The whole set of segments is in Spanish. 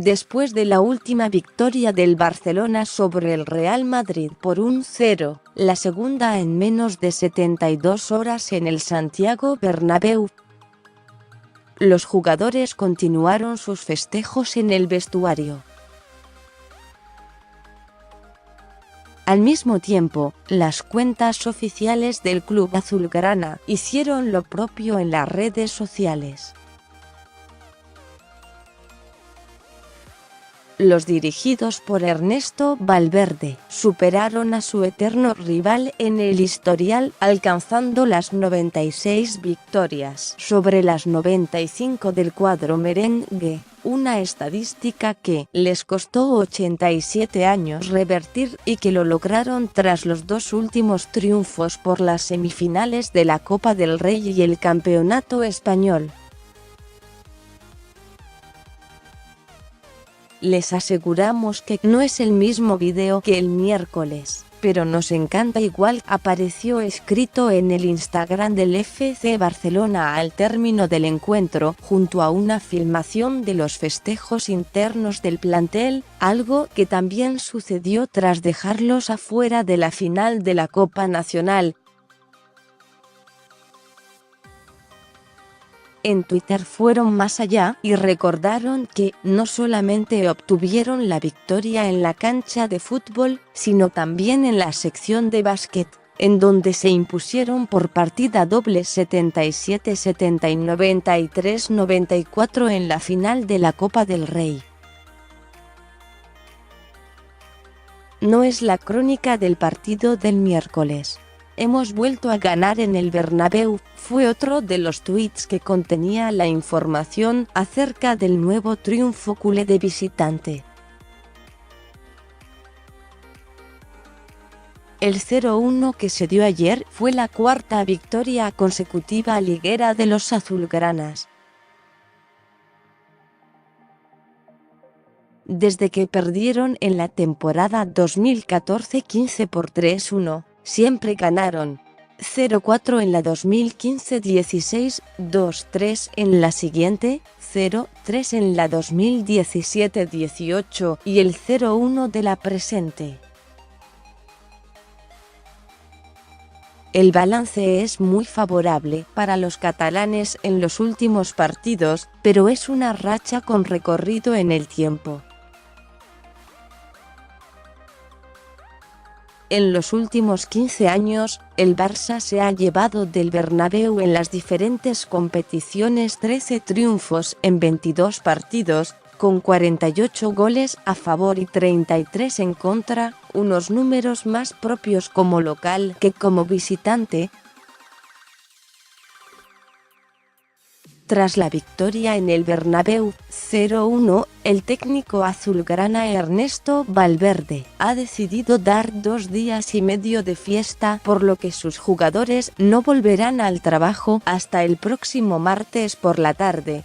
Después de la última victoria del Barcelona sobre el Real Madrid por 1-0, la segunda en menos de 72 horas en el Santiago Bernabéu, los jugadores continuaron sus festejos en el vestuario. Al mismo tiempo, las cuentas oficiales del club azulgrana hicieron lo propio en las redes sociales. Los dirigidos por Ernesto Valverde superaron a su eterno rival en el historial, alcanzando las 96 victorias sobre las 95 del cuadro merengue, una estadística que les costó 87 años revertir y que lo lograron tras los dos últimos triunfos por las semifinales de la Copa del Rey y el Campeonato Español. Les aseguramos que no es el mismo vídeo que el miércoles, pero nos encanta igual. Apareció escrito en el Instagram del FC Barcelona al término del encuentro, junto a una filmación de los festejos internos del plantel, algo que también sucedió tras dejarlos afuera de la final de la Copa Nacional. En Twitter fueron más allá y recordaron que no solamente obtuvieron la victoria en la cancha de fútbol, sino también en la sección de básquet, en donde se impusieron por partida doble 77-70 y 93-94 en la final de la Copa del Rey. No es la crónica del partido del miércoles. Hemos vuelto a ganar en el Bernabéu, fue otro de los tweets que contenía la información acerca del nuevo triunfo culé de visitante. El 0-1 que se dio ayer fue la cuarta victoria consecutiva liguera de los azulgranas. Desde que perdieron en la temporada 2014-15 por 3-1. Siempre ganaron. 0-4 en la 2015-16, 2-3 en la siguiente, 0-3 en la 2017-18 y el 0-1 de la presente. El balance es muy favorable para los catalanes en los últimos partidos, pero es una racha con recorrido en el tiempo. En los últimos 15 años, el Barça se ha llevado del Bernabéu en las diferentes competiciones 13 triunfos en 22 partidos, con 48 goles a favor y 33 en contra, unos números más propios como local que como visitante. Tras la victoria en el Bernabéu 0-1, el técnico azulgrana Ernesto Valverde ha decidido dar 2 días y medio de fiesta, por lo que sus jugadores no volverán al trabajo hasta el próximo martes por la tarde.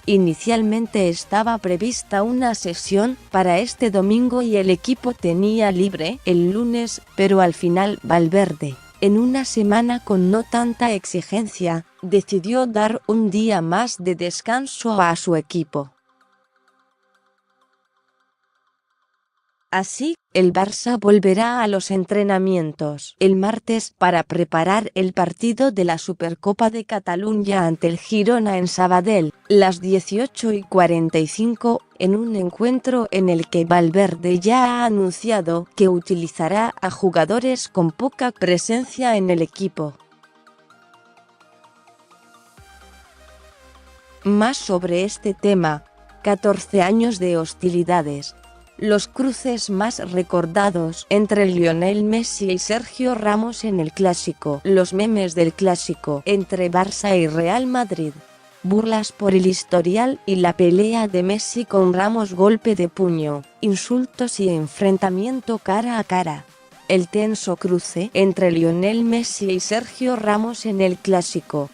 Inicialmente estaba prevista una sesión para este domingo y el equipo tenía libre el lunes, pero al final Valverde, en una semana con no tanta exigencia, decidió dar un día más de descanso a su equipo. Así, el Barça volverá a los entrenamientos el martes para preparar el partido de la Supercopa de Cataluña ante el Girona en Sabadell, las 18:45, en un encuentro en el que Valverde ya ha anunciado que utilizará a jugadores con poca presencia en el equipo. Más sobre este tema. 14 años de hostilidades. Los cruces más recordados entre Lionel Messi y Sergio Ramos en el Clásico, los memes del Clásico entre Barça y Real Madrid, burlas por el historial y la pelea de Messi con Ramos, golpe de puño, insultos y enfrentamiento cara a cara. El tenso cruce entre Lionel Messi y Sergio Ramos en el Clásico,